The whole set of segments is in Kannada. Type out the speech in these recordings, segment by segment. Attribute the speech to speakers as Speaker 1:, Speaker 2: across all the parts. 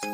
Speaker 1: Hello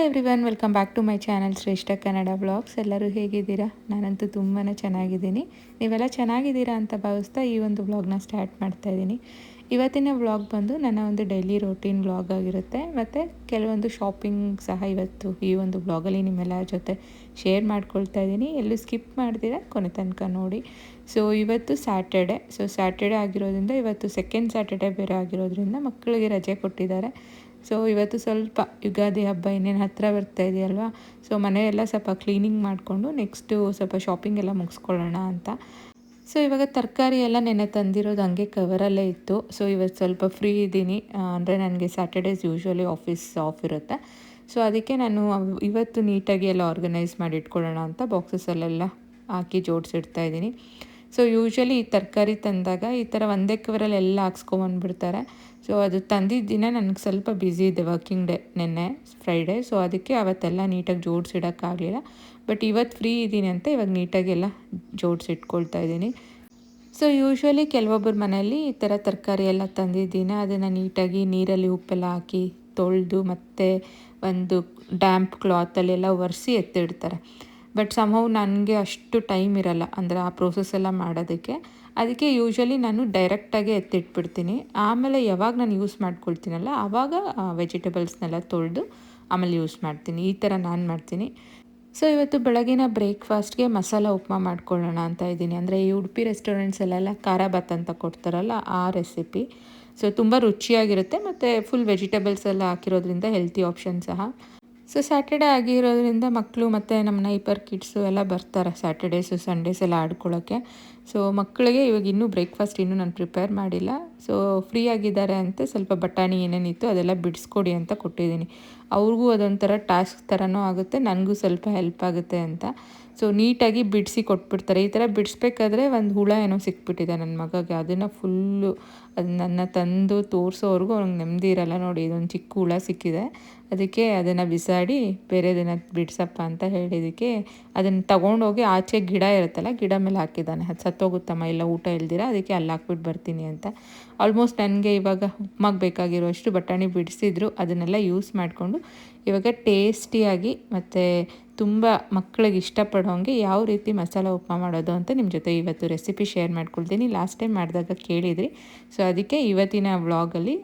Speaker 1: everyone, welcome back to my channel Shreshta Kannada blogs. ಎಲ್ಲರೂ ಹೇಗಿದ್ದೀರಾ? ನಾನಂತೂ ತುಂಬಾ ಚೆನ್ನಾಗಿದ್ದೀನಿ. ನೀವೆಲ್ಲ ಚೆನ್ನಾಗಿದ್ದೀರಾ ಅಂತ ಭಾವಿಸ್ತಾ ಈ ಒಂದು ವ್ಲಾಗ್ನ ಸ್ಟಾರ್ಟ್ ಮಾಡ್ತಾಯಿದ್ದೀನಿ. ಇವತ್ತಿನ ವ್ಲಾಗ್ ಬಂದು ನನ್ನ ಒಂದು ಡೈಲಿ ರೋಟೀನ್ ವ್ಲಾಗ್ ಆಗಿರುತ್ತೆ, ಮತ್ತು ಕೆಲವೊಂದು ಶಾಪಿಂಗ್ ಸಹ ಇವತ್ತು ಈ ಒಂದು ವ್ಲಾಗಲ್ಲಿ ನಿಮ್ಮೆಲ್ಲರ ಜೊತೆ ಶೇರ್ ಮಾಡ್ಕೊಳ್ತಾ ಇದ್ದೀನಿ. ಎಲ್ಲೂ ಸ್ಕಿಪ್ ಮಾಡ್ತೀರಾ, ಕೊನೆ ತನಕ ನೋಡಿ. ಸೊ ಇವತ್ತು ಸ್ಯಾಟರ್ಡೆ ಆಗಿರೋದ್ರಿಂದ, ಇವತ್ತು ಸೆಕೆಂಡ್ ಸ್ಯಾಟರ್ಡೆ ಬೇರೆ ಆಗಿರೋದ್ರಿಂದ ಮಕ್ಕಳಿಗೆ ರಜೆ ಕೊಟ್ಟಿದ್ದಾರೆ. ಸೊ ಇವತ್ತು ಸ್ವಲ್ಪ ಯುಗಾದಿ ಹಬ್ಬ ಇನ್ನೇನು ಹತ್ತಿರ ಬರ್ತಾ ಇದೆಯಲ್ವಾ, ಸೊ ಮನೆಯೆಲ್ಲ ಸ್ವಲ್ಪ ಕ್ಲೀನಿಂಗ್ ಮಾಡಿಕೊಂಡು ನೆಕ್ಸ್ಟು ಸ್ವಲ್ಪ ಶಾಪಿಂಗ್ ಎಲ್ಲ ಮುಗಿಸ್ಕೊಳ್ಳೋಣ ಅಂತ. ಸೊ ಇವಾಗ ತರಕಾರಿ ಎಲ್ಲ ನೆನ್ನೆ ತಂದಿರೋದು ಹಂಗೆ ಕವರಲ್ಲೇ ಇತ್ತು. ಸೊ ಇವತ್ತು ಸ್ವಲ್ಪ ಫ್ರೀ ಇದ್ದೀನಿ, ಅಂದರೆ ನನಗೆ ಸ್ಯಾಟರ್ಡೇಸ್ ಯೂಶ್ವಲಿ ಆಫೀಸ್ ಆಫ್ ಇರುತ್ತೆ. ಸೊ ಅದಕ್ಕೆ ನಾನು ಇವತ್ತು ನೀಟಾಗಿ ಎಲ್ಲ ಆರ್ಗನೈಸ್ ಮಾಡಿ ಇಟ್ಕೊಳ್ಳೋಣ ಅಂತ ಬಾಕ್ಸಸ್ಸಲ್ಲೆಲ್ಲ ಹಾಕಿ ಜೋಡಿಸಿಡ್ತಾ ಇದ್ದೀನಿ. ಸೊ ಯೂಶ್ವಲಿ ಈ ತರಕಾರಿ ತಂದಾಗ ಈ ಥರ ಒಂದೇ ಕವರಲ್ಲಿ ಎಲ್ಲ ಹಾಕ್ಸ್ಕೊಂಬಂದ್ಬಿಡ್ತಾರೆ. ಸೊ ಅದು ತಂದಿದ್ದ ದಿನ ನನಗೆ ಸ್ವಲ್ಪ ಬ್ಯುಸಿ ಇದೆ, ವರ್ಕಿಂಗ್ ಡೇ ನೆನ್ನೆ ಫ್ರೈಡೇ. ಸೊ ಅದಕ್ಕೆ ಅವತ್ತೆಲ್ಲ ನೀಟಾಗಿ ಜೋಡಿಸಿಡೋಕ್ಕಾಗಲಿಲ್ಲ. ಬಟ್ ಇವತ್ತು ಫ್ರೀ ಇದ್ದೀನಿ ಅಂತ ಇವಾಗ ನೀಟಾಗೆಲ್ಲ ಜೋಡಿಸಿಟ್ಕೊಳ್ತಾ ಇದ್ದೀನಿ. ಸೊ ಯೂಶ್ವಲಿ ಕೆಲವೊಬ್ಬರ ಮನೆಯಲ್ಲಿ ಈ ಥರ ತರಕಾರಿ ಎಲ್ಲ ತಂದಿದ್ದೀನಿ, ಅದನ್ನು ನೀಟಾಗಿ ನೀರಲ್ಲಿ ಉಪ್ಪೆಲ್ಲ ಹಾಕಿ ತೊಳೆದು ಮತ್ತು ಒಂದು ಡ್ಯಾಂಪ್ ಕ್ಲಾತಲ್ಲೆಲ್ಲ ಒರೆಸಿ ಎತ್ತಿಡ್ತಾರೆ. ಬಟ್ ಸಮ್ಹೌ ನನಗೆ ಅಷ್ಟು ಟೈಮ್ ಇರಲ್ಲ, ಅಂದರೆ ಆ ಪ್ರೋಸೆಸ್ ಎಲ್ಲ ಮಾಡೋದಕ್ಕೆ. ಅದಕ್ಕೆ ಯೂಶ್ವಲಿ ನಾನು ಡೈರೆಕ್ಟಾಗಿ ಎತ್ತಿಟ್ಬಿಡ್ತೀನಿ. ಆಮೇಲೆ ಯಾವಾಗ ನಾನು ಯೂಸ್ ಮಾಡ್ಕೊಳ್ತೀನಲ್ಲ ಆವಾಗ ವೆಜಿಟೇಬಲ್ಸ್ನೆಲ್ಲ ತೊಳೆದು ಆಮೇಲೆ ಯೂಸ್ ಮಾಡ್ತೀನಿ. ಈ ಥರ ನಾನು ಮಾಡ್ತೀನಿ. ಸೊ ಇವತ್ತು ಬೆಳಗಿನ ಬ್ರೇಕ್ಫಾಸ್ಟ್ಗೆ ಮಸಾಲ ಉಪ್ಮಾ ಮಾಡ್ಕೊಳ್ಳೋಣ ಅಂತ ಇದ್ದೀನಿ. ಅಂದರೆ ಈ ಉಡುಪಿ ರೆಸ್ಟೋರೆಂಟ್ಸಲ್ಲೆಲ್ಲ ಖಾರ ಬಾತ್ ಅಂತ ಕೊಡ್ತಾರಲ್ಲ, ಆ ರೆಸಿಪಿ. ಸೊ ತುಂಬ ರುಚಿಯಾಗಿರುತ್ತೆ, ಮತ್ತು ಫುಲ್ ವೆಜಿಟೇಬಲ್ಸ್ ಎಲ್ಲ ಹಾಕಿರೋದ್ರಿಂದ ಹೆಲ್ತಿ ಆಪ್ಷನ್ ಸಹ. ಸೊ ಸ್ಯಾಟರ್ಡೇ ಆಗಿರೋದ್ರಿಂದ ಮಕ್ಕಳು ಮತ್ತು ನಮ್ಮ ನೈಬರ್ ಕಿಡ್ಸು ಎಲ್ಲ ಬರ್ತಾರೆ ಸ್ಯಾಟರ್ಡೇಸು ಸಂಡೇಸ್ ಎಲ್ಲ ಆಡ್ಕೊಳ್ಳೋಕ್ಕೆ. ಸೊ ಮಕ್ಕಳಿಗೆ ಇವಾಗ ಇನ್ನೂ ಬ್ರೇಕ್ಫಾಸ್ಟ್ ಇನ್ನೂ ನಾನು ಪ್ರಿಪೇರ್ ಮಾಡಿಲ್ಲ. ಸೊ ಫ್ರೀ ಆಗಿದ್ದಾರೆ ಅಂತ ಸ್ವಲ್ಪ ಬಟಾಣಿ ಏನೇನಿತ್ತು ಅದೆಲ್ಲ ಬಿಡಿಸ್ಕೊಡಿ ಅಂತ ಕೊಟ್ಟಿದ್ದೀನಿ. ಅವ್ರಿಗೂ ಅದೊಂಥರ ಟಾಸ್ಕ್ ಥರನೂ ಆಗುತ್ತೆ, ನನಗೂ ಸ್ವಲ್ಪ ಹೆಲ್ಪ್ ಆಗುತ್ತೆ ಅಂತ. ಸೊ ನೀಟಾಗಿ ಬಿಡಿಸಿ ಕೊಟ್ಬಿಡ್ತಾರೆ. ಈ ಥರ ಬಿಡಿಸ್ಬೇಕಾದ್ರೆ ಒಂದು ಹುಳ ಏನೋ ಸಿಕ್ಬಿಟ್ಟಿದೆ ನನ್ನ ಮಗಗೆ. ಅದನ್ನು ಫುಲ್ಲು ನನ್ನ ತಂದು ತೋರಿಸೋವರೆಗೂ ಅವ್ನಿಗೆ ನೆಮ್ಮದಿ ಇರಲ್ಲ. ನೋಡಿ, ಇದೊಂದು ಚಿಕ್ಕ ಹುಳ ಸಿಕ್ಕಿದೆ, ಅದಕ್ಕೆ ಅದನ್ನು ಬಿಸಾಡಿ ಬೇರೆದನ್ನು ಬಿಡಿಸಪ್ಪ ಅಂತ ಹೇಳಿದ್ದಕ್ಕೆ ಅದನ್ನು ತೊಗೊಂಡೋಗಿ ಆಚೆ ಗಿಡ ಇರುತ್ತಲ್ಲ, ಗಿಡ ಮೇಲೆ ಹಾಕಿದ್ದಾನೆ. ಅದು ಸತ್ತೋಗುತ್ತಮ್ಮ ಇಲ್ಲ ಊಟ ಇಲ್ದಿರ, ಅದಕ್ಕೆ ಅಲ್ಲಿ ಹಾಕ್ಬಿಟ್ಟು ಬರ್ತೀನಿ ಅಂತ. ಆಲ್ಮೋಸ್ಟ್ ನನಗೆ ಇವಾಗ ಉಪ್ಮಾಗೆ ಬೇಕಾಗಿರೋಷ್ಟು ಬಟಾಣಿ ಬಿಡಿಸಿದ್ರು, ಅದನ್ನೆಲ್ಲ ಯೂಸ್ ಮಾಡಿಕೊಂಡು ಇವಾಗ ಟೇಸ್ಟಿಯಾಗಿ ಮತ್ತು ತುಂಬ ಮಕ್ಕಳಿಗೆ ಇಷ್ಟಪಡೋಂಗೆ ಯಾವ ರೀತಿ ಮಸಾಲ ಉಪ್ಮಾ ಮಾಡೋದು ಅಂತ ನಿಮ್ಮ ಜೊತೆ ಇವತ್ತು ರೆಸಿಪಿ ಶೇರ್ ಮಾಡ್ಕೊಳ್ತೀನಿ. ಲಾಸ್ಟ್ ಟೈಮ್ ಮಾಡಿದಾಗ ಕೇಳಿದ್ರಿ, ಸೊ ಅದಕ್ಕೆ ಇವತ್ತಿನ ವ್ಲಾಗಲ್ಲಿ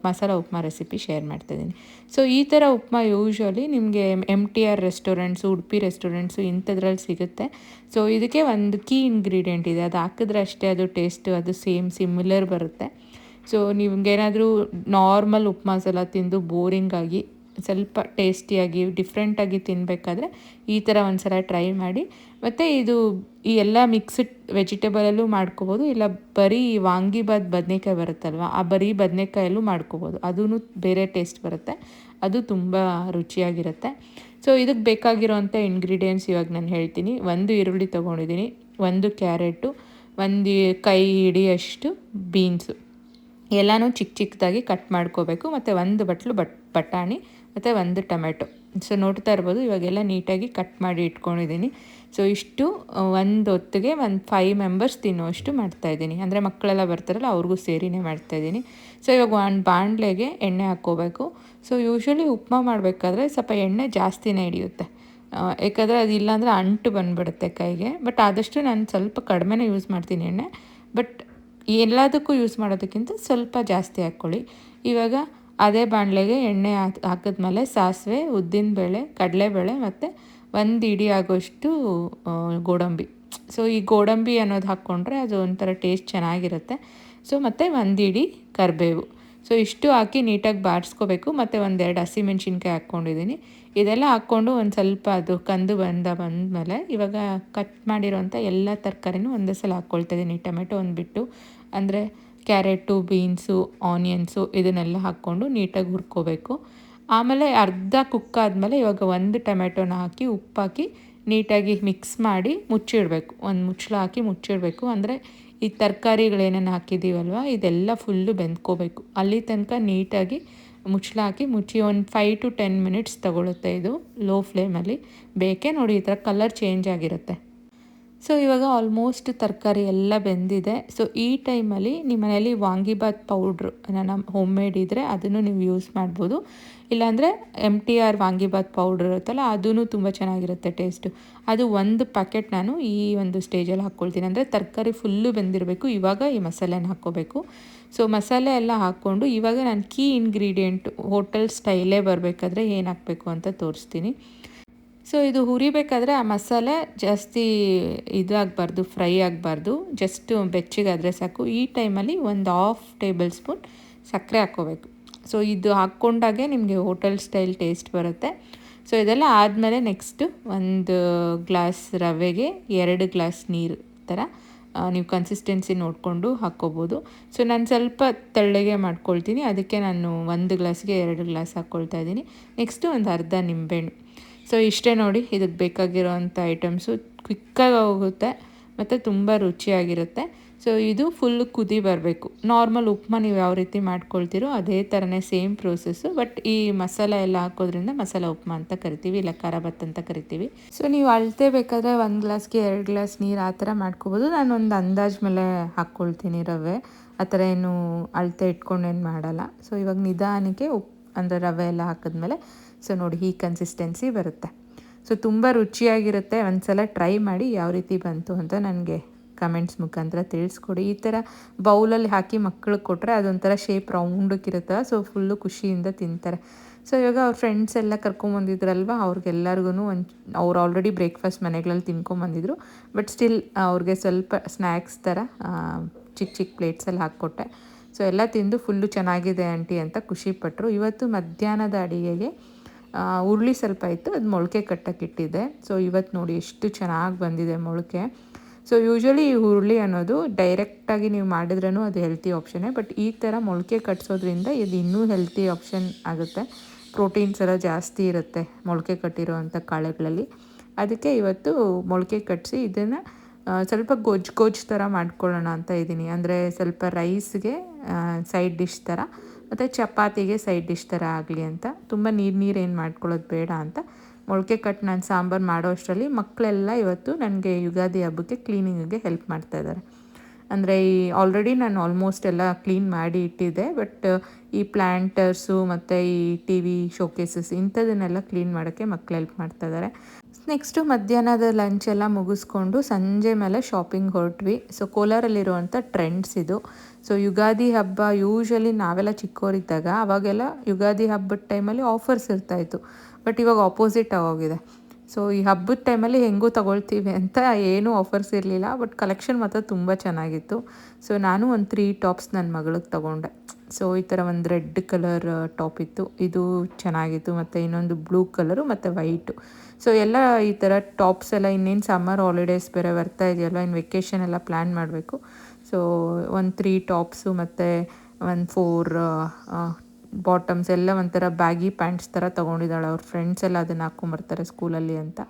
Speaker 1: ಮಸಾಲ ಉಪ್ಮಾ ರೆಸಿಪಿ ಶೇರ್ ಮಾಡ್ತಾಯಿದ್ದೀನಿ. ಸೊ ಈ ಥರ ಉಪ್ಮಾ ಯೂಶ್ವಲಿ ನಿಮಗೆ MTR ರೆಸ್ಟೋರೆಂಟ್ಸು, ಉಡುಪಿ ರೆಸ್ಟೋರೆಂಟ್ಸು ಇಂಥದ್ರಲ್ಲಿ ಸಿಗುತ್ತೆ. ಸೊ ಇದಕ್ಕೆ ಒಂದು ಕೀ ಇಂಗ್ರೀಡಿಯೆಂಟ್ ಇದೆ, ಅದು ಹಾಕಿದ್ರೆ ಅಷ್ಟೇ ಅದು ಟೇಸ್ಟು ಅದು ಸಿಮಿಲರ್ ಬರುತ್ತೆ. ಸೊ ನಿಮಗೇನಾದರೂ ನಾರ್ಮಲ್ ಉಪ್ಮಾಸ್ ಎಲ್ಲ ತಿಂದು ಬೋರಿಂಗಾಗಿ ಸ್ವಲ್ಪ ಟೇಸ್ಟಿಯಾಗಿ ಡಿಫ್ರೆಂಟಾಗಿ ತಿನ್ನಬೇಕಾದ್ರೆ ಈ ಥರ ಒಂದು ಸಲ ಟ್ರೈ ಮಾಡಿ. ಮತ್ತು ಇದು ಈ ಎಲ್ಲ ಮಿಕ್ಸ್ಡ್ ವೆಜಿಟೇಬಲಲ್ಲೂ ಮಾಡ್ಕೋಬೋದು, ಇಲ್ಲ ಬರೀ ವಾಂಗಿಬಾತ್ ಬದನೇಕಾಯಿ ಬರುತ್ತಲ್ವ, ಆ ಬರೀ ಬದನೇಕಾಯಲ್ಲೂ ಮಾಡ್ಕೋಬೋದು, ಅದೂ ಬೇರೆ ಟೇಸ್ಟ್ ಬರುತ್ತೆ, ಅದು ತುಂಬ ರುಚಿಯಾಗಿರುತ್ತೆ. ಸೊ ಇದಕ್ಕೆ ಬೇಕಾಗಿರೋವಂಥ ಇಂಗ್ರೀಡಿಯೆಂಟ್ಸ್ ಇವಾಗ ನಾನು ಹೇಳ್ತೀನಿ. 1 ಈರುಳ್ಳಿ ತೊಗೊಂಡಿದ್ದೀನಿ, 1 ಕ್ಯಾರೆಟು, 1 ಕೈ ಹಿಡಿಯಷ್ಟು ಬೀನ್ಸು, ಎಲ್ಲನೂ ಚಿಕ್ಕ ಚಿಕ್ಕದಾಗಿ ಕಟ್ ಮಾಡ್ಕೋಬೇಕು. ಮತ್ತು 1 ಬಟ್ಲು ಬಟಾಣಿ ಮತ್ತು 1 ಟೊಮೆಟೊ. ಸೊ ನೋಡ್ತಾ ಇರ್ಬೋದು, ಇವಾಗೆಲ್ಲ ನೀಟಾಗಿ ಕಟ್ ಮಾಡಿ ಇಟ್ಕೊಂಡಿದ್ದೀನಿ. ಸೊ ಇಷ್ಟು ಒಂದು ಹೊತ್ತಿಗೆ 5 ಮೆಂಬರ್ಸ್ ತಿನ್ನುವಷ್ಟು ಮಾಡ್ತಾಯಿದ್ದೀನಿ, ಅಂದರೆ ಮಕ್ಕಳೆಲ್ಲ ಬರ್ತಾರಲ್ಲ ಅವ್ರಿಗೂ ಸೇರಿನೇ ಮಾಡ್ತಾಯಿದ್ದೀನಿ. ಸೊ ಇವಾಗ ಒಂದು ಬಾಣಲೆಗೆ ಎಣ್ಣೆ ಹಾಕ್ಕೋಬೇಕು. ಸೊ ಯೂಶ್ವಲಿ ಉಪ್ಮಾ ಮಾಡಬೇಕಾದ್ರೆ ಸ್ವಲ್ಪ ಎಣ್ಣೆ ಜಾಸ್ತಿನೇ ಹಿಡಿಯುತ್ತೆ, ಯಾಕಂದರೆ ಅದು ಇಲ್ಲಾಂದರೆ ಅಂಟು ಬಂದುಬಿಡುತ್ತೆ ಕೈಗೆ. ಬಟ್ ಆದಷ್ಟು ನಾನು ಸ್ವಲ್ಪ ಕಡಿಮೆನೇ ಯೂಸ್ ಮಾಡ್ತೀನಿ ಎಣ್ಣೆ, ಬಟ್ ಎಲ್ಲದಕ್ಕೂ ಯೂಸ್ ಮಾಡೋದಕ್ಕಿಂತ ಸ್ವಲ್ಪ ಜಾಸ್ತಿ ಹಾಕ್ಕೊಳ್ಳಿ. ಇವಾಗ ಅದೇ ಬಾಣಲೆಗೆ ಎಣ್ಣೆ ಹಾಕಿದ್ಮೇಲೆ ಸಾಸಿವೆ, ಉದ್ದಿನಬೇಳೆ, ಕಡಲೆಬೇಳೆ ಮತ್ತು 1 ಇಡಿ ಆಗೋಷ್ಟು ಗೋಡಂಬಿ. ಸೊ ಈ ಗೋಡಂಬಿ ಅನ್ನೋದು ಹಾಕ್ಕೊಂಡ್ರೆ ಅದು ಒಂಥರ ಟೇಸ್ಟ್ ಚೆನ್ನಾಗಿರುತ್ತೆ. ಸೊ ಮತ್ತು 1 ಇಡಿ ಕರಿಬೇವು. ಸೊ ಇಷ್ಟು ಹಾಕಿ ನೀಟಾಗಿ ಬಾಡಿಸ್ಕೋಬೇಕು. ಮತ್ತು ಒಂದೆರಡು ಹಸಿಮೆಣ್ಸಿನ್ಕಾಯಿ ಹಾಕ್ಕೊಂಡಿದ್ದೀನಿ. ಇದೆಲ್ಲ ಹಾಕ್ಕೊಂಡು ಒಂದು ಸ್ವಲ್ಪ ಅದು ಕಂದು ಬಂದಮೇಲೆ ಇವಾಗ ಕಟ್ ಮಾಡಿರೋಂಥ ಎಲ್ಲ ತರಕಾರಿನೂ ಒಂದೇ ಸಲ ಹಾಕ್ಕೊಳ್ತಾಯಿದ್ದೀನಿ. ಟೊಮೆಟೊ ಒಂದು ಬಿಟ್ಟು, ಅಂದರೆ ಕ್ಯಾರೆಟು, ಬೀನ್ಸು, ಆನಿಯನ್ಸು ಇದನ್ನೆಲ್ಲ ಹಾಕ್ಕೊಂಡು ನೀಟಾಗಿ ಹುರ್ಕೋಬೇಕು. ಆಮೇಲೆ ಅರ್ಧ ಕುಕ್ ಆದಮೇಲೆ ಇವಾಗ ಒಂದು ಟೊಮೆಟೊನ ಹಾಕಿ ಉಪ್ಪಾಕಿ ನೀಟಾಗಿ ಮಿಕ್ಸ್ ಮಾಡಿ ಮುಚ್ಚಿಡಬೇಕು. ಒಂದು ಮುಚ್ಚಳ ಹಾಕಿ ಮುಚ್ಚಿಡಬೇಕು. ಅಂದರೆ ಈ ತರಕಾರಿಗಳೇನೇನು ಹಾಕಿದ್ದೀವಲ್ವ ಇದೆಲ್ಲ ಫುಲ್ಲು ಬೆಂದ್ಕೋಬೇಕು. ಅಲ್ಲಿ ತನಕ ನೀಟಾಗಿ ಮುಚ್ಚಳ ಹಾಕಿ ಮುಚ್ಚಿ ಒಂದು 5 to 10 ಮಿನಿಟ್ಸ್ ತೊಗೊಳುತ್ತೆ. ಇದು ಲೋ ಫ್ಲೇಮಲ್ಲಿ ಬೇಕೇ ನೋಡಿ, ಈ ಥರ ಕಲರ್ ಚೇಂಜ್ ಆಗಿರುತ್ತೆ. ಸೊ ಇವಾಗ ಆಲ್ಮೋಸ್ಟ್ ತರಕಾರಿ ಎಲ್ಲ ಬೆಂದಿದೆ. ಸೊ ಈ ಟೈಮಲ್ಲಿ ನಿಮ್ಮ ಮನೇಲಿ ವಾಂಗಿಬಾತ್ ಪೌಡ್ರು ನನ್ನ ಹೋಮ್ ಮೇಡ್ ಇದ್ದರೆ ಅದನ್ನು ನೀವು ಯೂಸ್ ಮಾಡ್ಬೋದು. ಇಲ್ಲಾಂದರೆ MTR ವಾಂಗಿಬಾತ್ ಪೌಡ್ರ್ ಇರುತ್ತಲ್ಲ ಅದೂ ತುಂಬ ಚೆನ್ನಾಗಿರುತ್ತೆ ಟೇಸ್ಟು. ಅದು ಒಂದು ಪ್ಯಾಕೆಟ್ ನಾನು ಈ ಒಂದು ಸ್ಟೇಜಲ್ಲಿ ಹಾಕ್ಕೊಳ್ತೀನಿ. ಅಂದರೆ ತರಕಾರಿ ಫುಲ್ಲು ಬೆಂದಿರಬೇಕು. ಇವಾಗ ಈ ಮಸಾಲೆನ ಹಾಕ್ಕೋಬೇಕು. ಸೊ ಮಸಾಲೆ ಎಲ್ಲ ಹಾಕ್ಕೊಂಡು ಇವಾಗ ನಾನು ಕೀ ಇಂಗ್ರೀಡಿಯೆಂಟ್ ಹೋಟೆಲ್ ಸ್ಟೈಲೇ ಬರಬೇಕಾದ್ರೆ ಏನು ಹಾಕಬೇಕು ಅಂತ ತೋರಿಸ್ತೀನಿ. ಸೊ ಇದು ಹುರಿಬೇಕಾದ್ರೆ ಆ ಮಸಾಲೆ ಜಾಸ್ತಿ ಇದಾಗಬಾರ್ದು, ಫ್ರೈ ಆಗಬಾರ್ದು, ಜಸ್ಟ್ ಬೆಚ್ಚಗಾದರೆ ಸಾಕು. ಈ ಟೈಮಲ್ಲಿ ಒಂದು 1/2 ಟೇಬಲ್ ಸ್ಪೂನ್ ಸಕ್ಕರೆ ಹಾಕ್ಕೋಬೇಕು. ಸೊ ಇದು ಹಾಕ್ಕೊಂಡಾಗೆ ನಿಮಗೆ ಹೋಟೆಲ್ ಸ್ಟೈಲ್ ಟೇಸ್ಟ್ ಬರುತ್ತೆ. ಸೊ ಇದೆಲ್ಲ ಆದಮೇಲೆ ನೆಕ್ಸ್ಟು ಒಂದು ಗ್ಲಾಸ್ ರವೆಗೆ 2 ಗ್ಲಾಸ್ ನೀರು ಥರ ನೀವು ಕನ್ಸಿಸ್ಟೆನ್ಸಿ ನೋಡಿಕೊಂಡು ಹಾಕ್ಕೋಬೋದು. ಸೊ ನಾನು ಸ್ವಲ್ಪ ತೆಳ್ಳಗೆ ಮಾಡ್ಕೊಳ್ತೀನಿ, ಅದಕ್ಕೆ ನಾನು 1 ಗ್ಲಾಸ್ಗೆ 2 ಗ್ಲಾಸ್ ಹಾಕ್ಕೊಳ್ತಾ ಇದ್ದೀನಿ. ನೆಕ್ಸ್ಟು ಒಂದು ಅರ್ಧ ನಿಂಬೆಹಣ್ಣು. ಸೊ ಇಷ್ಟೇ ನೋಡಿ, ಇದಕ್ಕೆ ಬೇಕಾಗಿರೋವಂಥ ಐಟಮ್ಸು. ಕ್ವಿಕ್ಕಾಗಿ ಹೋಗುತ್ತೆ ಮತ್ತು ತುಂಬ ರುಚಿಯಾಗಿರುತ್ತೆ. ಸೊ ಇದು ಫುಲ್ ಕುದಿ ಬರಬೇಕು. ನಾರ್ಮಲ್ ಉಪ್ಮಾ ನೀವು ಯಾವ ರೀತಿ ಮಾಡ್ಕೊಳ್ತೀರೋ ಅದೇ ಥರನೇ ಸೇಮ್ ಪ್ರೋಸೆಸ್ಸು. ಬಟ್ ಈ ಮಸಾಲೆ ಎಲ್ಲ ಹಾಕೋದ್ರಿಂದ ಮಸಾಲೆ ಉಪ್ಮಾ ಅಂತ ಕರಿತೀವಿ, ಇಲ್ಲ ಖಾರಾಬಾತ್ ಅಂತ ಕರಿತೀವಿ. ಸೊ ನೀವು ಅಳತೆ ಬೇಕಾದರೆ 1 ಗ್ಲಾಸ್ಗೆ 2 ಗ್ಲಾಸ್ ನೀರು ಆ ಥರ ಮಾಡ್ಕೋಬೋದು. ನಾನು ಒಂದು ಅಂದಾಜು ಮೇಲೆ ಹಾಕ್ಕೊಳ್ತೀನಿ ರವೆ, ಆ ಥರ ಏನು ಅಳತೆ ಇಟ್ಕೊಂಡೇನು ಮಾಡಲ್ಲ. ಸೊ ಇವಾಗ ನಿಧಾನಕ್ಕೆ ಅಂದರೆ ರವೆ ಎಲ್ಲ ಹಾಕಿದ್ಮೇಲೆ ಸೊ ನೋಡಿ ಈ ಕನ್ಸಿಸ್ಟೆನ್ಸಿ ಬರುತ್ತೆ. ಸೊ ತುಂಬ ರುಚಿಯಾಗಿರುತ್ತೆ. ಒಂದು ಸಲ ಟ್ರೈ ಮಾಡಿ ಯಾವ ರೀತಿ ಬಂತು ಅಂತ ನನಗೆ ಕಮೆಂಟ್ಸ್ ಮುಖಾಂತರ ತಿಳಿಸ್ಕೊಡಿ. ಈ ಥರ ಬೌಲಲ್ಲಿ ಹಾಕಿ ಮಕ್ಕಳಿಗೆ ಕೊಟ್ಟರೆ ಅದೊಂಥರ ಶೇಪ್ ರೌಂಡಕ್ಕಿರುತ್ತೆ. ಸೊ ಫುಲ್ಲು ಖುಷಿಯಿಂದ ತಿಂತಾರೆ. ಸೊ ಇವಾಗ ಅವ್ರ ಫ್ರೆಂಡ್ಸ್ ಎಲ್ಲ ಕರ್ಕೊಂಬಂದಿದ್ರಲ್ವ, ಅವ್ರಿಗೆಲ್ಲರಿಗೂ ಅವ್ರು ಆಲ್ರೆಡಿ ಬ್ರೇಕ್ಫಾಸ್ಟ್ ಮನೆಗಳಲ್ಲಿ ತಿನ್ಕೊಂಬಂದಿದ್ರು. ಬಟ್ ಸ್ಟಿಲ್ ಅವ್ರಿಗೆ ಸ್ವಲ್ಪ ಸ್ನ್ಯಾಕ್ಸ್ ಥರ ಚಿಕ್ಕ ಚಿಕ್ಕ ಪ್ಲೇಟ್ಸಲ್ಲಿ ಹಾಕ್ಕೊಟ್ಟೆ. ಸೊ ಎಲ್ಲ ತಿಂದು ಫುಲ್ಲು ಚೆನ್ನಾಗಿದೆ ಆಂಟಿ ಅಂತ ಖುಷಿಪಟ್ಟರು. ಇವತ್ತು ಮಧ್ಯಾಹ್ನದ ಅಡುಗೆಗೆ ಹುರುಳಿ ಸ್ವಲ್ಪ ಇತ್ತು, ಅದು ಮೊಳಕೆ ಕಟ್ಟೋಕ್ಕಿಟ್ಟಿದ್ದೆ. ಸೊ ಇವತ್ತು ನೋಡಿ ಎಷ್ಟು ಚೆನ್ನಾಗಿ ಬಂದಿದೆ ಮೊಳಕೆ. ಸೊ ಯೂಶ್ವಲಿ ಈ ಹುರುಳಿ ಅನ್ನೋದು ಡೈರೆಕ್ಟಾಗಿ ನೀವು ಮಾಡಿದ್ರೂ ಅದು ಹೆಲ್ತಿ ಆಪ್ಷನ್ನೇ. ಬಟ್ ಈ ಥರ ಮೊಳಕೆ ಕಟ್ಟಿಸೋದ್ರಿಂದ ಇದು ಇನ್ನೂ ಹೆಲ್ತಿ ಆಪ್ಷನ್ ಆಗುತ್ತೆ. ಪ್ರೋಟೀನ್ಸ್ ಎಲ್ಲ ಜಾಸ್ತಿ ಇರುತ್ತೆ ಮೊಳಕೆ ಕಟ್ಟಿರೋವಂಥ ಕಾಳುಗಳಲ್ಲಿ. ಅದಕ್ಕೆ ಇವತ್ತು ಮೊಳಕೆ ಕಟ್ಟಿಸಿ ಇದನ್ನು ಸ್ವಲ್ಪ ಗೊಜ್ಜು ಥರ ಮಾಡ್ಕೊಳ್ಳೋಣ ಅಂತ ಇದ್ದೀನಿ. ಅಂದರೆ ಸ್ವಲ್ಪ ರೈಸ್ಗೆ ಸೈಡ್ ಡಿಶ್ ಥರ ಮತ್ತು ಚಪಾತಿಗೆ ಸೈಡ್ ಡಿಶ್ ಥರ ಆಗಲಿ ಅಂತ. ತುಂಬ ನೀರೇನು ಮಾಡ್ಕೊಳ್ಳೋದು ಬೇಡ ಅಂತ ಮೊಳಕೆ ಕಟ್ಟು ನಾನು ಸಾಂಬಾರು ಮಾಡೋ ಅಷ್ಟರಲ್ಲಿ ಮಕ್ಕಳೆಲ್ಲ ಇವತ್ತು ನನಗೆ ಯುಗಾದಿ ಹಬ್ಬಕ್ಕೆ ಕ್ಲೀನಿಂಗಿಗೆ ಹೆಲ್ಪ್ ಮಾಡ್ತಾಯಿದ್ದಾರೆ. ಅಂದರೆ ಈ ಆಲ್ರೆಡಿ ನಾನು ಆಲ್ಮೋಸ್ಟ್ ಎಲ್ಲ ಕ್ಲೀನ್ ಮಾಡಿ ಇಟ್ಟಿದ್ದೆ. ಬಟ್ ಈ ಪ್ಲ್ಯಾಂಟರ್ಸು ಮತ್ತು ಈ TV ಶೋಕೇಸಸ್ ಇಂಥದನ್ನೆಲ್ಲ ಕ್ಲೀನ್ ಮಾಡೋಕ್ಕೆ ಮಕ್ಕಳು ಹೆಲ್ಪ್ ಮಾಡ್ತಾಯಿದ್ದಾರೆ. ನೆಕ್ಸ್ಟು ಮಧ್ಯಾಹ್ನದ ಲಂಚ್ ಎಲ್ಲ ಮುಗಿಸ್ಕೊಂಡು ಸಂಜೆ ಮೇಲೆ ಶಾಪಿಂಗ್ ಹೊರಟ್ವಿ. ಸೊ ಕೋಲಾರಲ್ಲಿರುವಂಥ ಟ್ರೆಂಡ್ಸ್ ಇದು. ಸೊ ಯುಗಾದಿ ಹಬ್ಬ ಯೂಶ್ವಲಿ ನಾವೆಲ್ಲ ಚಿಕ್ಕವರಿದ್ದಾಗ ಅವಾಗೆಲ್ಲ ಯುಗಾದಿ ಹಬ್ಬದ ಟೈಮಲ್ಲಿ ಆಫರ್ಸ್ ಇರ್ತಾಯಿತ್ತು. ಬಟ್ ಇವಾಗ ಆಪೋಸಿಟ್ ಆಗೋಗಿದೆ. ಸೊ ಈ ಹಬ್ಬದ ಟೈಮಲ್ಲಿ ಹೆಂಗೂ ತೊಗೊಳ್ತೀವಿ ಅಂತ ಏನೂ ಆಫರ್ಸ್ ಇರಲಿಲ್ಲ. ಬಟ್ ಕಲೆಕ್ಷನ್ ಮಾತ್ರ ತುಂಬ ಚೆನ್ನಾಗಿತ್ತು. ಸೊ ನಾನು ಒಂದು 3 ಟಾಪ್ಸ್ ನನ್ನ ಮಗಳಿಗೆ ತೊಗೊಂಡೆ. ಸೊ ಈ ಥರ ಒಂದು ರೆಡ್ ಕಲರ್ ಟಾಪ್ ಇತ್ತು, ಇದು ಚೆನ್ನಾಗಿತ್ತು. ಮತ್ತು ಇನ್ನೊಂದು ಬ್ಲೂ ಕಲರು ಮತ್ತು ವೈಟು. ಸೊ ಎಲ್ಲ ಈ ಥರ ಟಾಪ್ಸ್ ಎಲ್ಲ ಇನ್ನೇನು ಸಮ್ಮರ್ ಹಾಲಿಡೇಸ್ ಬೇರೆ ಬರ್ತಾ ಇದೆಯಲ್ವ, ಇನ್ನು ವೆಕೇಷನ್ ಎಲ್ಲ ಪ್ಲ್ಯಾನ್ ಮಾಡಬೇಕು. ಸೊ ಒಂದು 3 ಟಾಪ್ಸು ಮತ್ತು ಒಂದು 4 ಬಾಟಮ್ಸ್ ಎಲ್ಲ ಒಂಥರ ಬ್ಯಾಗಿ ಪ್ಯಾಂಟ್ಸ್ ಥರ ತೊಗೊಂಡಿದ್ದಾಳೆ. ಅವ್ರ ಫ್ರೆಂಡ್ಸ್ ಎಲ್ಲ ಅದನ್ನು ಹಾಕ್ಕೊಂಬರ್ತಾರೆ ಸ್ಕೂಲಲ್ಲಿ ಅಂತ.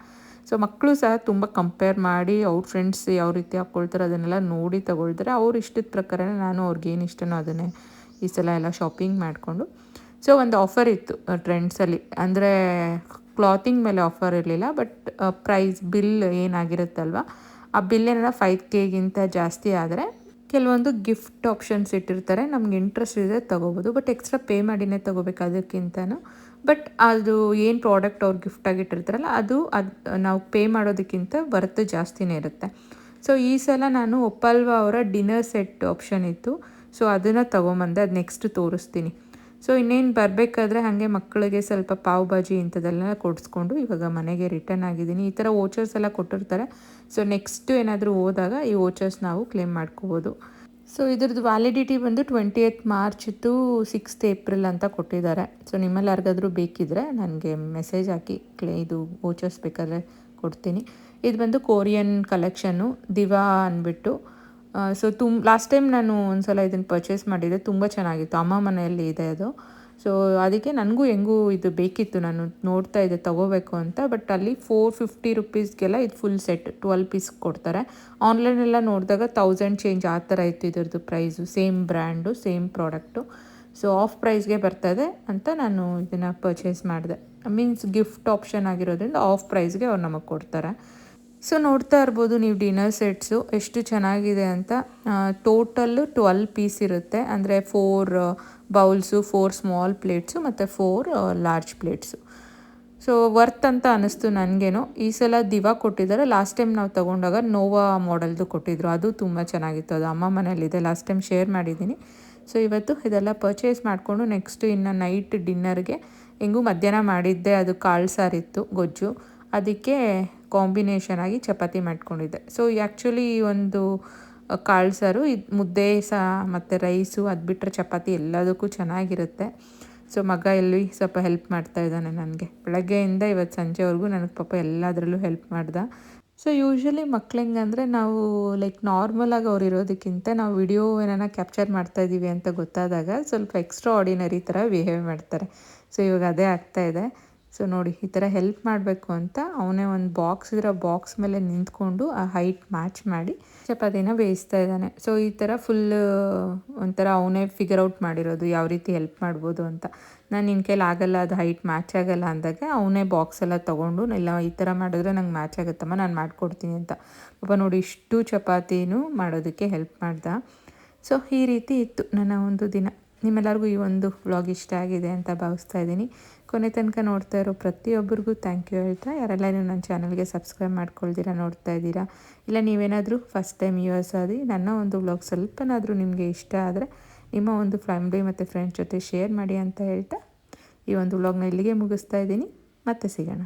Speaker 1: ಸೊ ಮಕ್ಕಳು ಸಹ ತುಂಬ ಕಂಪೇರ್ ಮಾಡಿ ಅವ್ರ ಫ್ರೆಂಡ್ಸ್ ಯಾವ ರೀತಿ ಹಾಕ್ಕೊಳ್ತಾರೆ ಅದನ್ನೆಲ್ಲ ನೋಡಿ ತೊಗೊಳ್ತಾರೆ. ಅವ್ರ ಇಷ್ಟದ ಪ್ರಕಾರನೇ ನಾನು ಅವ್ರಿಗೇನು ಇಷ್ಟನೋ ಅದನ್ನೇ ಈ ಸಲ ಎಲ್ಲ ಶಾಪಿಂಗ್ ಮಾಡಿಕೊಂಡು. ಸೊ ಒಂದು ಆಫರ್ ಇತ್ತು ಟ್ರೆಂಡ್ಸಲ್ಲಿ, ಅಂದರೆ ಕ್ಲಾತಿಂಗ್ ಮೇಲೆ ಆಫರ್ ಇರಲಿಲ್ಲ. ಬಟ್ ಪ್ರೈಸ್ ಬಿಲ್ ಏನಾಗಿರುತ್ತಲ್ವ, ಆ ಬಿಲ್ ಏನಾರ 5Kಗಿಂತ ಜಾಸ್ತಿ ಆದರೆ ಕೆಲವೊಂದು ಗಿಫ್ಟ್ ಆಪ್ಷನ್ಸ್ ಇಟ್ಟಿರ್ತಾರೆ. ನಮ್ಗೆ ಇಂಟ್ರೆಸ್ಟ್ ಇದೆ ತೊಗೋಬೋದು. ಬಟ್ ಎಕ್ಸ್ಟ್ರಾ ಪೇ ಮಾಡಿನೇ ತೊಗೋಬೇಕು ಅದಕ್ಕಿಂತನೂ. ಬಟ್ ಅದು ಏನು ಪ್ರಾಡಕ್ಟ್ ಅವ್ರು ಗಿಫ್ಟಾಗಿ ಇಟ್ಟಿರ್ತಾರಲ್ಲ ಅದು ನಾವು ಪೇ ಮಾಡೋದಕ್ಕಿಂತ ವರ್ತ್ ಜಾಸ್ತಿನೇ ಇರುತ್ತೆ. ಸೊ ಈ ಸಲ ನಾನು ಒಪ್ಪಲ್ವಾ ಅವರ ಡಿನ್ನರ್ ಸೆಟ್ ಆಪ್ಷನ್ ಇತ್ತು. ಸೊ ಅದನ್ನು ತೊಗೊಂಬಂದೆ, ಅದು ನೆಕ್ಸ್ಟ್ ತೋರಿಸ್ತೀನಿ. ಸೊ ಇನ್ನೇನು ಬರಬೇಕಾದ್ರೆ ಹಾಗೆ ಮಕ್ಕಳಿಗೆ ಸ್ವಲ್ಪ ಪಾವ್ ಭಾಜಿ ಇಂಥದ್ದೆಲ್ಲ ಕೊಡಿಸ್ಕೊಂಡು ಇವಾಗ ಮನೆಗೆ ರಿಟರ್ನ್ ಆಗಿದ್ದೀನಿ. ಈ ಥರ ವೋಚರ್ಸ್ ಎಲ್ಲ ಕೊಟ್ಟಿರ್ತಾರೆ. ಸೊ ನೆಕ್ಸ್ಟು ಏನಾದರೂ ಹೋದಾಗ ಈ ವೋಚರ್ಸ್ ನಾವು ಕ್ಲೇಮ್ ಮಾಡ್ಕೋಬೋದು. ಸೊ ಇದ್ರದ್ದು ವ್ಯಾಲಿಡಿಟಿ ಬಂದು 28 ಮಾರ್ಚ್ ಟು 6th ಏಪ್ರಿಲ್ ಅಂತ ಕೊಟ್ಟಿದ್ದಾರೆ. ಸೊ ನಿಮ್ಮಲ್ಲಿ ಯಾರಿಗಾದ್ರೂ ಬೇಕಿದ್ದರೆ ನನಗೆ ಮೆಸೇಜ್ ಹಾಕಿ ಇದು ವೋಚರ್ಸ್ ಬೇಕಾದರೆ ಕೊಡ್ತೀನಿ. ಇದು ಬಂದು ಕೊರಿಯನ್ ಕಲೆಕ್ಷನ್ನು ದಿವಾ ಅಂದ್ಬಿಟ್ಟು. ಸೊ ಲಾಸ್ಟ್ ಟೈಮ್ ನಾನು ಒಂದು ಸಲ ಇದನ್ನು ಪರ್ಚೇಸ್ ಮಾಡಿದ್ದೆ, ತುಂಬ ಚೆನ್ನಾಗಿತ್ತು. ಅಮ್ಮ ಮನೆಯಲ್ಲಿ ಇದೆ ಅದು. ಸೊ ಅದಕ್ಕೆ ನನಗೂ ಹೆಂಗೂ ಇದು ಬೇಕಿತ್ತು, ನಾನು ನೋಡ್ತಾ ಇದ್ದೆ ತೊಗೋಬೇಕು ಅಂತ. ಬಟ್ ಅಲ್ಲಿ 450 ರುಪೀಸ್ಗೆಲ್ಲ ಇದು ಫುಲ್ ಸೆಟ್ 12 ಪೀಸ್ ಕೊಡ್ತಾರೆ. ಆನ್ಲೈನೆಲ್ಲ ನೋಡಿದಾಗ 1000 ಚೇಂಜ್ ಆ ಥರ ಇತ್ತು ಇದ್ರದ್ದು price. Same brand, same product. So half ಪ್ರೈಸ್ಗೆ ಬರ್ತದೆ ಅಂತ ನಾನು ಇದನ್ನು ಪರ್ಚೇಸ್ ಮಾಡಿದೆ. ಮೀನ್ಸ್ ಗಿಫ್ಟ್ ಆಪ್ಷನ್ ಆಗಿರೋದ್ರಿಂದ ಆಫ್ ಪ್ರೈಸ್ಗೆ ಅವ್ರು ನಮಗೆ ಕೊಡ್ತಾರೆ. ಸೊ ನೋಡ್ತಾ ಇರ್ಬೋದು ನೀವು ಡಿನ್ನರ್ ಸೆಟ್ಸು ಎಷ್ಟು ಚೆನ್ನಾಗಿದೆ ಅಂತ. ಟೋಟಲ್ಲು 12 ಪೀಸ್ ಇರುತ್ತೆ. ಅಂದರೆ 4 ಬೌಲ್ಸು, 4 ಸ್ಮಾಲ್ ಪ್ಲೇಟ್ಸು ಮತ್ತು 4 ಲಾರ್ಜ್ ಪ್ಲೇಟ್ಸು. ಸೊ ವರ್ತ್ ಅಂತ ಅನ್ನಿಸ್ತು ನನಗೇನೋ. ಈ ಸಲ ದಿವಾ ಕೊಟ್ಟಿದ್ದಾರೆ. ಲಾಸ್ಟ್ ಟೈಮ್ ನಾವು ತೊಗೊಂಡಾಗ ನೋವಾ ಮಾಡೆಲ್ದು ಕೊಟ್ಟಿದ್ರು, ಅದು ತುಂಬ ಚೆನ್ನಾಗಿತ್ತು. ಅದು ಅಮ್ಮ ಮನೆಯಲ್ಲಿದೆ, ಲಾಸ್ಟ್ ಟೈಮ್ ಶೇರ್ ಮಾಡಿದ್ದೀನಿ. ಸೊ ಇವತ್ತು ಇದೆಲ್ಲ ಪರ್ಚೇಸ್ ಮಾಡಿಕೊಂಡು ನೆಕ್ಸ್ಟು ಇನ್ನು ನೈಟ್ ಡಿನ್ನರ್ಗೆ ಹೆಂಗೂ ಮಧ್ಯಾಹ್ನ ಮಾಡಿದ್ದೆ, ಅದು ಕಾಳು ಸಾರಿತ್ತು ಗೊಜ್ಜು, ಅದಕ್ಕೆ ಕಾಂಬಿನೇಷನ್ ಆಗಿ ಚಪಾತಿ ಮಾಡ್ಕೊಂಡಿದ್ದೆ. ಸೊ ಆ್ಯಕ್ಚುಲಿ ಈ ಒಂದು ಕಾಳು ಸಾರು ಇದು ಮುದ್ದೆ ಮತ್ತು ರೈಸು ಅದು ಬಿಟ್ಟರೆ ಚಪಾತಿ ಎಲ್ಲದಕ್ಕೂ ಚೆನ್ನಾಗಿರುತ್ತೆ. ಸೊ ಮಗ ಎಲ್ಲಿ ಸ್ವಲ್ಪ ಹೆಲ್ಪ್ ಮಾಡ್ತಾ ಇದ್ದಾನೆ ನನಗೆ. ಬೆಳಗ್ಗೆಯಿಂದ ಇವತ್ತು ಸಂಜೆವರೆಗೂ ನನಗೆ ಪಾಪ ಎಲ್ಲದರಲ್ಲೂ ಹೆಲ್ಪ್ ಮಾಡ್ದೆ. ಸೊ ಯೂಶ್ವಲಿ ಮಕ್ಳು ಹೆಂಗಂದರೆ ನಾವು ಲೈಕ್ ನಾರ್ಮಲಾಗಿ ಅವ್ರು ಇರೋದಕ್ಕಿಂತ ನಾವು ವಿಡಿಯೋ ಏನಾರ ಕ್ಯಾಪ್ಚರ್ ಮಾಡ್ತಾಯಿದ್ದೀವಿ ಅಂತ ಗೊತ್ತಾದಾಗ ಸ್ವಲ್ಪ ಎಕ್ಸ್ಟ್ರಾ ಆರ್ಡಿನರಿ ಥರ ಬಿಹೇವ್ ಮಾಡ್ತಾರೆ. ಸೊ ಇವಾಗ ಅದೇ ಆಗ್ತಾಯಿದೆ. ಸೊ ನೋಡಿ ಈ ಥರ ಹೆಲ್ಪ್ ಮಾಡಬೇಕು ಅಂತ ಅವನೇ ಒಂದು ಬಾಕ್ಸ್ ಇರೋ ಬಾಕ್ಸ್ ಮೇಲೆ ನಿಂತ್ಕೊಂಡು ಆ ಹೈಟ್ ಮ್ಯಾಚ್ ಮಾಡಿ ಚಪಾತಿನ ಬೇಯಿಸ್ತಾ ಇದ್ದಾನೆ. ಸೊ ಈ ಥರ ಫುಲ್ಲು ಒಂಥರ ಅವನೇ ಫಿಗರ್ ಔಟ್ ಮಾಡಿರೋದು ಯಾವ ರೀತಿ ಹೆಲ್ಪ್ ಮಾಡ್ಬೋದು ಅಂತ. ನಾನು ನಿನ್ನ ಕೈಲಿ ಆಗಲ್ಲ, ಅದು ಹೈಟ್ ಮ್ಯಾಚ್ ಆಗಲ್ಲ ಅಂದಾಗ ಅವನೇ ಬಾಕ್ಸ್ ಎಲ್ಲ ತೊಗೊಂಡು ಇಲ್ಲ ಈ ಥರ ಮಾಡಿದ್ರೆ ನಂಗೆ ಮ್ಯಾಚ್ ಆಗುತ್ತಮ್ಮ, ನಾನು ಮಾಡಿಕೊಡ್ತೀನಿ ಅಂತ ಪಾಪ ನೋಡಿ ಇಷ್ಟು ಚಪಾತಿನೂ ಮಾಡೋದಕ್ಕೆ ಹೆಲ್ಪ್ ಮಾಡ್ದೆ. ಸೊ ಈ ರೀತಿ ಇತ್ತು ನನ್ನ ಒಂದು ದಿನ. ನಿಮ್ಮೆಲ್ಲರಿಗೂ ಈ ಒಂದು ವ್ಲಾಗ್ ಇಷ್ಟ ಆಗಿದೆ ಅಂತ ಭಾವಿಸ್ತಾ ಇದ್ದೀನಿ. ಕೊನೆ ತನಕ ನೋಡ್ತಾ ಇರೋ ಪ್ರತಿಯೊಬ್ಬರಿಗೂ ಥ್ಯಾಂಕ್ ಯು ಹೇಳ್ತಾ, ಯಾರೆಲ್ಲ ನೀವು ನನ್ನ ಚಾನಲ್ಗೆ ಸಬ್ಸ್ಕ್ರೈಬ್ ಮಾಡ್ಕೊಳ್ತೀರಾ ನೋಡ್ತಾ ಇದ್ದೀರಾ, ಇಲ್ಲ ನೀವೇನಾದರೂ ಫಸ್ಟ್ ಟೈಮ್ ಯೂಸ್ ಆದಿ ನನ್ನ ಒಂದು ವ್ಲಾಗ್ ಸ್ವಲ್ಪನಾದರೂ ನಿಮಗೆ ಇಷ್ಟ ಆದರೆ ನಿಮ್ಮ ಒಂದು ಫ್ಯಾಮಿಲಿ ಮತ್ತು ಫ್ರೆಂಡ್ಸ್ ಜೊತೆ ಶೇರ್ ಮಾಡಿ ಅಂತ ಹೇಳ್ತಾ ಈ ಒಂದು ವ್ಲಾಗ್ನ ಇಲ್ಲಿಗೆ ಮುಗಿಸ್ತಾ ಇದ್ದೀನಿ. ಮತ್ತೆ ಸಿಗೋಣ.